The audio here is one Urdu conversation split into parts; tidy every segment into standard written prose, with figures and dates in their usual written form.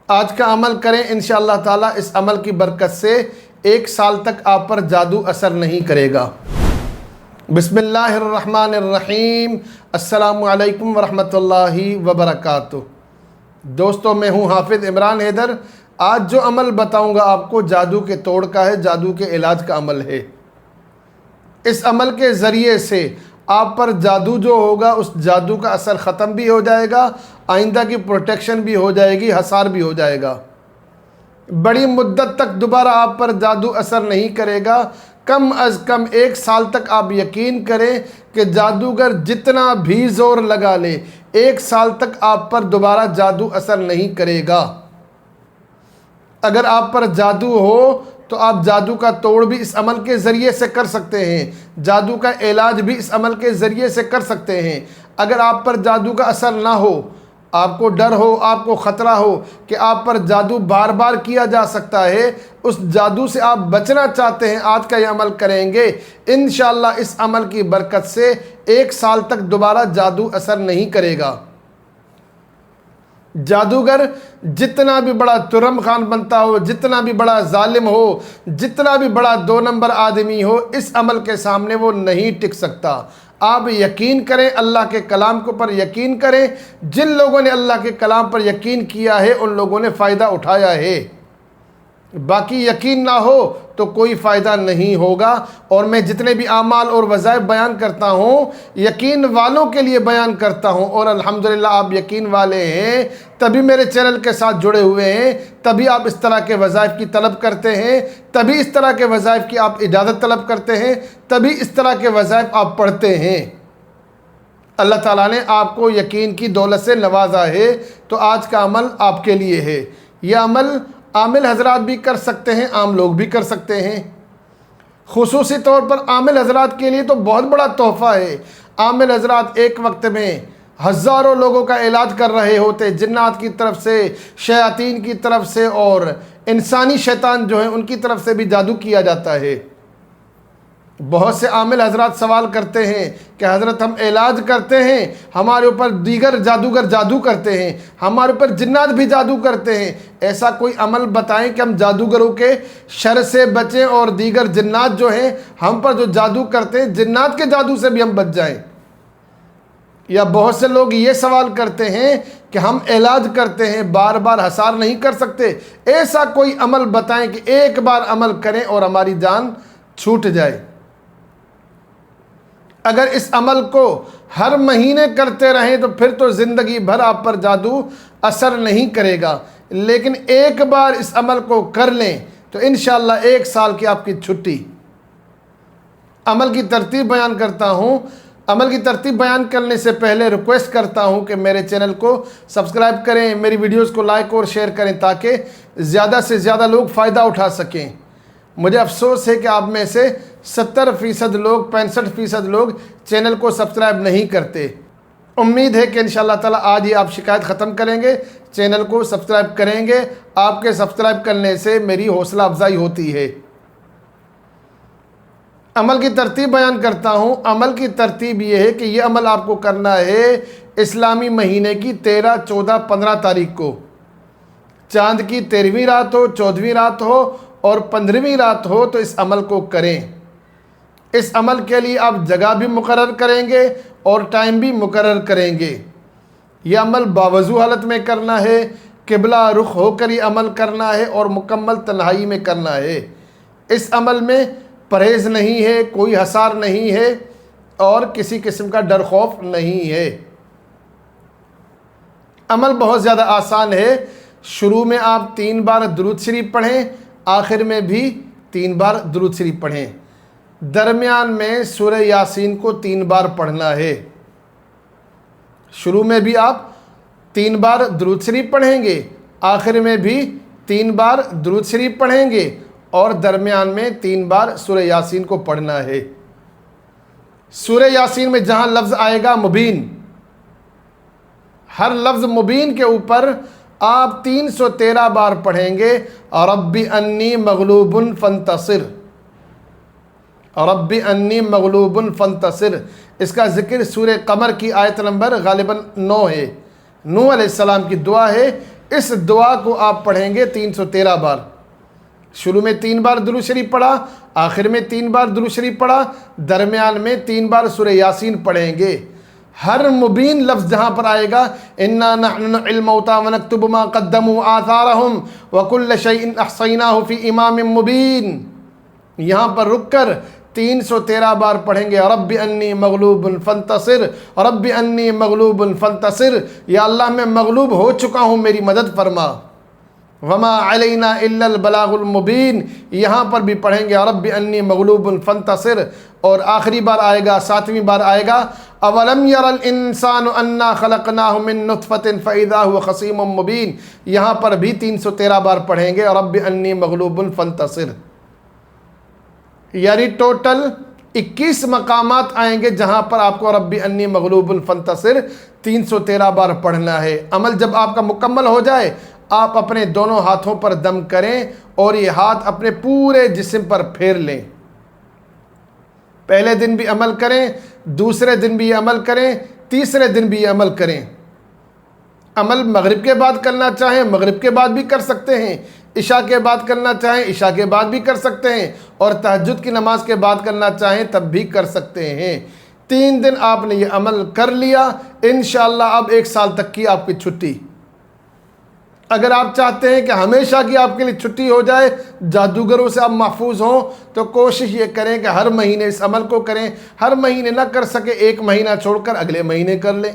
آج کا عمل کریں انشاءاللہ تعالیٰ اس عمل کی برکت سے 1 سال تک آپ پر جادو اثر نہیں کرے گا۔ بسم اللہ الرحمن الرحیم۔ السلام علیکم ورحمۃ اللہ وبرکاتہ۔ دوستو، میں ہوں حافظ عمران حیدر۔ آج جو عمل بتاؤں گا آپ کو جادو کے توڑ کا ہے، جادو کے علاج کا عمل ہے۔ اس عمل کے ذریعے سے آپ پر جادو جو ہوگا اس جادو کا اثر ختم بھی ہو جائے گا، آئندہ کی پروٹیکشن بھی ہو جائے گی، حصار بھی ہو جائے گا۔ بڑی مدت تک دوبارہ آپ پر جادو اثر نہیں کرے گا۔ کم از کم 1 سال تک آپ یقین کریں کہ جادوگر جتنا بھی زور لگا لے 1 سال تک آپ پر دوبارہ جادو اثر نہیں کرے گا۔ اگر آپ پر جادو ہو تو آپ جادو کا توڑ بھی اس عمل کے ذریعے سے کر سکتے ہیں، جادو کا علاج بھی اس عمل کے ذریعے سے کر سکتے ہیں۔ اگر آپ پر جادو کا اثر نہ ہو، آپ کو ڈر ہو، آپ کو خطرہ ہو کہ آپ پر جادو بار بار کیا جا سکتا ہے، اس جادو سے آپ بچنا چاہتے ہیں، آج کا یہ عمل کریں گے انشاءاللہ اس عمل کی برکت سے 1 سال تک دوبارہ جادو اثر نہیں کرے گا۔ جادوگر جتنا بھی بڑا ترم خان بنتا ہو، جتنا بھی بڑا ظالم ہو، جتنا بھی بڑا 2 نمبر آدمی ہو، اس عمل کے سامنے وہ نہیں ٹک سکتا۔ آپ یقین کریں، اللہ کے کلام کے اوپر یقین کریں۔ جن لوگوں نے اللہ کے کلام پر یقین کیا ہے ان لوگوں نے فائدہ اٹھایا ہے، باقی یقین نہ ہو تو کوئی فائدہ نہیں ہوگا۔ اور میں جتنے بھی اعمال اور وظائف بیان کرتا ہوں یقین والوں کے لیے بیان کرتا ہوں، اور الحمدللہ آپ یقین والے ہیں تبھی میرے چینل کے ساتھ جڑے ہوئے ہیں، تبھی آپ اس طرح کے وظائف کی طلب کرتے ہیں، تبھی اس طرح کے وظائف کی آپ اجازت طلب کرتے ہیں، تبھی اس طرح کے وظائف آپ پڑھتے ہیں۔ اللہ تعالیٰ نے آپ کو یقین کی دولت سے نوازا ہے، تو آج کا عمل آپ کے لیے ہے۔ یہ عمل عامل حضرات بھی کر سکتے ہیں، عام لوگ بھی کر سکتے ہیں۔ خصوصی طور پر عامل حضرات کے لیے تو بہت بڑا تحفہ ہے۔ عامل حضرات ایک وقت میں ہزاروں لوگوں کا علاج کر رہے ہوتے، جنات کی طرف سے، شیاطین کی طرف سے، اور انسانی شیطان جو ہیں ان کی طرف سے بھی جادو کیا جاتا ہے۔ بہت سے عامل حضرات سوال کرتے ہیں کہ حضرت ہم علاج کرتے ہیں، ہمارے اوپر دیگر جادوگر جادو کرتے ہیں، ہمارے اوپر جنات بھی جادو کرتے ہیں، ایسا کوئی عمل بتائیں کہ ہم جادوگروں کے شر سے بچیں اور دیگر جنات جو ہیں ہم پر جو جادو کرتے ہیں جنات کے جادو سے بھی ہم بچ جائیں۔ یا بہت سے لوگ یہ سوال کرتے ہیں کہ ہم علاج کرتے ہیں بار بار حصار نہیں کر سکتے، ایسا کوئی عمل بتائیں کہ ایک بار عمل کریں اور ہماری جان چھوٹ جائے۔ اگر اس عمل کو ہر مہینے کرتے رہیں تو پھر تو زندگی بھر آپ پر جادو اثر نہیں کرے گا، لیکن ایک بار اس عمل کو کر لیں تو انشاءاللہ 1 سال کی آپ کی چھٹی۔ عمل کی ترتیب بیان کرتا ہوں۔ عمل کی ترتیب بیان کرنے سے پہلے ریکویسٹ کرتا ہوں کہ میرے چینل کو سبسکرائب کریں، میری ویڈیوز کو لائک اور شیئر کریں تاکہ زیادہ سے زیادہ لوگ فائدہ اٹھا سکیں۔ مجھے افسوس ہے کہ آپ میں سے 70% لوگ، 65% لوگ چینل کو سبسکرائب نہیں کرتے۔ امید ہے کہ انشاءاللہ تعالیٰ آج ہی آپ شکایت ختم کریں گے، چینل کو سبسکرائب کریں گے۔ آپ کے سبسکرائب کرنے سے میری حوصلہ افزائی ہوتی ہے۔ عمل کی ترتیب بیان کرتا ہوں۔ عمل کی ترتیب یہ ہے کہ یہ عمل آپ کو کرنا ہے اسلامی مہینے کی 13، 14، 15 تاریخ کو۔ چاند کی 13ویں رات ہو، 14ویں رات ہو اور 15ویں رات ہو تو اس عمل کو کریں۔ اس عمل کے لیے آپ جگہ بھی مقرر کریں گے اور ٹائم بھی مقرر کریں گے۔ یہ عمل باوضو حالت میں کرنا ہے، قبلہ رخ ہو کر یہ عمل کرنا ہے اور مکمل تنہائی میں کرنا ہے۔ اس عمل میں پرہیز نہیں ہے، کوئی حصار نہیں ہے اور کسی قسم کا ڈر خوف نہیں ہے۔ عمل بہت زیادہ آسان ہے۔ شروع میں آپ 3 بار درود شریف پڑھیں، آخر میں بھی 3 بار درود شریف پڑھیں۔ درمیان میں سورہ یاسین کو 3 بار پڑھنا ہے۔ شروع میں بھی آپ 3 بار درود شریف پڑھیں گے، آخر میں بھی 3 بار درود شریف پڑھیں گے اور درمیان میں 3 بار سورہ یاسین کو پڑھنا ہے۔ سورہ یاسین میں جہاں لفظ آئے گا مبین، ہر لفظ مبین کے اوپر آپ 313 بار پڑھیں گے، رب انی مغلوب فانتصر، رب انی مغلوب فانتصر۔ اس کا ذکر سورہ قمر کی آیت نمبر غالباً 9 ہے۔ نوح علیہ السلام کی دعا ہے اس دعا کو آپ پڑھیں گے 313 بار. شروع میں 3 بار درود شریف پڑھا، آخر میں 3 بار درود شریف پڑھا، درمیان میں 3 بار سورہ یاسین پڑھیں گے. ہر مبین لفظ جہاں پر آئے گا انا نحن نحیی الموتى ونکتب ما قدموا آثارهم وکل شیء احصیناہ فی امام مبین، یہاں پر رک کر 313 بار پڑھیں گے رب انی مغلوب فانتصر، رب انی مغلوب فانتصر، یا اللہ میں مغلوب ہو چکا ہوں میری مدد فرما. وما علینا الا البلاغ المبین، یہاں پر بھی پڑھیں گے رب انی مغلوب فانتصر. اور آخری بار آئے گا، 7ویں بار آئے گا اولم یر الانسان انا خلقناہ من نطفۃ فاذا هو خصیم مبین، یہاں پر بھی 313 بار پڑھیں گے رب انی مغلوب فانتصر. یعنی ٹوٹل 21 مقامات آئیں گے جہاں پر آپ کو رب انی مغلوب فانتصر 313 بار پڑھنا ہے. عمل جب آپ کا مکمل ہو جائے آپ اپنے دونوں ہاتھوں پر دم کریں اور یہ ہاتھ اپنے پورے جسم پر پھیر لیں. پہلے دن بھی عمل کریں، دوسرے دن بھی یہ عمل کریں، تیسرے دن بھی یہ عمل کریں. عمل مغرب کے بعد کرنا چاہیں مغرب کے بعد بھی کر سکتے ہیں، عشاء کے بعد کرنا چاہیں عشاء کے بعد بھی کر سکتے ہیں، اور تہجد کی نماز کے بعد کرنا چاہیں تب بھی کر سکتے ہیں. 3 دن آپ نے یہ عمل کر لیا، انشاءاللہ اب 1 سال تک کی آپ کی چھٹی. اگر آپ چاہتے ہیں کہ ہمیشہ کی آپ کے لیے چھٹی ہو جائے، جادوگروں سے آپ محفوظ ہوں، تو کوشش یہ کریں کہ ہر مہینے اس عمل کو کریں. ہر مہینے نہ کر سکے 1 مہینہ چھوڑ کر اگلے مہینے کر لیں.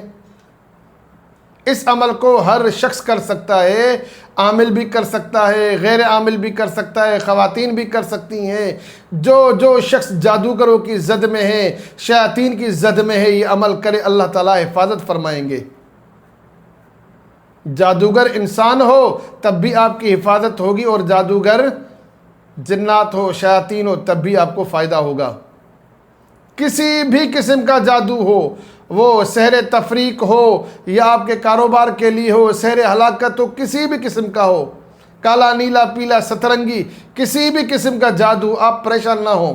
اس عمل کو ہر شخص کر سکتا ہے، عامل بھی کر سکتا ہے، غیر عامل بھی کر سکتا ہے، خواتین بھی کر سکتی ہیں. جو شخص جادوگروں کی زد میں ہے، شیاطین کی زد میں ہے، یہ عمل کرے، اللہ تعالیٰ حفاظت فرمائیں گے. جادوگر انسان ہو تب بھی آپ کی حفاظت ہوگی، اور جادوگر جنات ہو شیاطین ہو تب بھی آپ کو فائدہ ہوگا. کسی بھی قسم کا جادو ہو، وہ سحر تفریق ہو یا آپ کے کاروبار کے لیے ہو، سحر ہلاکت ہو، کسی بھی قسم کا ہو، کالا نیلا پیلا سترنگی، کسی بھی قسم کا جادو، آپ پریشان نہ ہوں.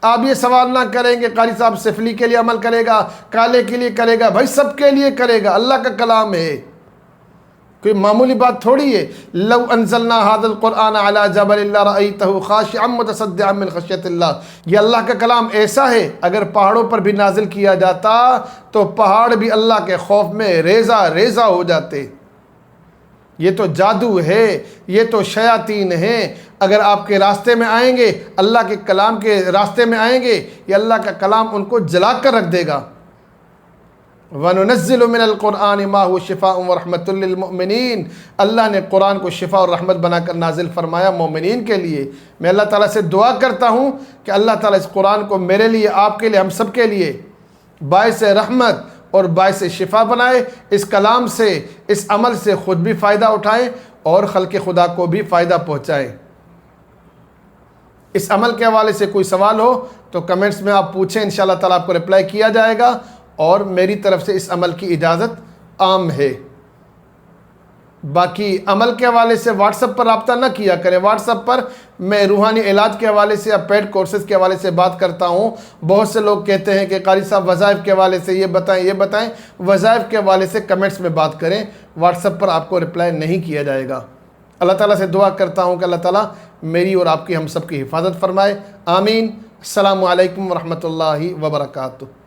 آپ یہ سوال نہ کریں کہ قاری صاحب سفلی کے لیے عمل کرے گا، کالے کے لیے کرے گا. بھائی سب کے لیے کرے گا، اللہ کا کلام ہے، کوئی معمولی بات تھوڑی ہے. لو انزلنا هذا القرآن على جبل لرأيته خاشعا متصدعا من خشیت اللہ، یہ اللہ کا کلام ایسا ہے اگر پہاڑوں پر بھی نازل کیا جاتا تو پہاڑ بھی اللہ کے خوف میں ریزہ ریزہ ہو جاتے. یہ تو جادو ہے، یہ تو شیاطین ہیں. اگر آپ کے راستے میں آئیں گے، اللہ کے کلام کے راستے میں آئیں گے، یہ اللہ کا کلام ان کو جلا کر رکھ دے گا. وَنُنَزِّلُ مِنَ الْقُرْآنِ مَا هُوَ شِفَاءٌ وَرَحْمَةٌ لِّلْمُؤْمِنِينَ، اللہ نے قرآن کو شفا اور رحمت بنا کر نازل فرمایا مومنین کے لیے. میں اللہ تعالیٰ سے دعا کرتا ہوں کہ اللہ تعالیٰ اس قرآن کو میرے لیے، آپ کے لیے، ہم سب کے لیے باعث رحمت اور باعث شفا بنائے. اس کلام سے، اس عمل سے خود بھی فائدہ اٹھائیں اور خلق خدا کو بھی فائدہ پہنچائیں. اس عمل کے حوالے سے کوئی سوال ہو تو کمنٹس میں آپ پوچھیں، انشاءاللہ تعالیٰ آپ کو رپلائی کیا جائے گا. اور میری طرف سے اس عمل کی اجازت عام ہے. باقی عمل کے حوالے سے واٹس ایپ پر رابطہ نہ کیا کریں. واٹس ایپ پر میں روحانی علاج کے حوالے سے یا پیڈ کورسز کے حوالے سے بات کرتا ہوں. بہت سے لوگ کہتے ہیں کہ قاری صاحب وظائف کے حوالے سے یہ بتائیں یہ بتائیں. وظائف کے حوالے سے کمنٹس میں بات کریں، واٹس ایپ پر آپ کو رپلائی نہیں کیا جائے گا. اللہ تعالیٰ سے دعا کرتا ہوں کہ اللہ تعالیٰ میری اور آپ کی، ہم سب کی حفاظت فرمائے. آمین. السلام علیکم ورحمۃ اللہ وبرکاتہ.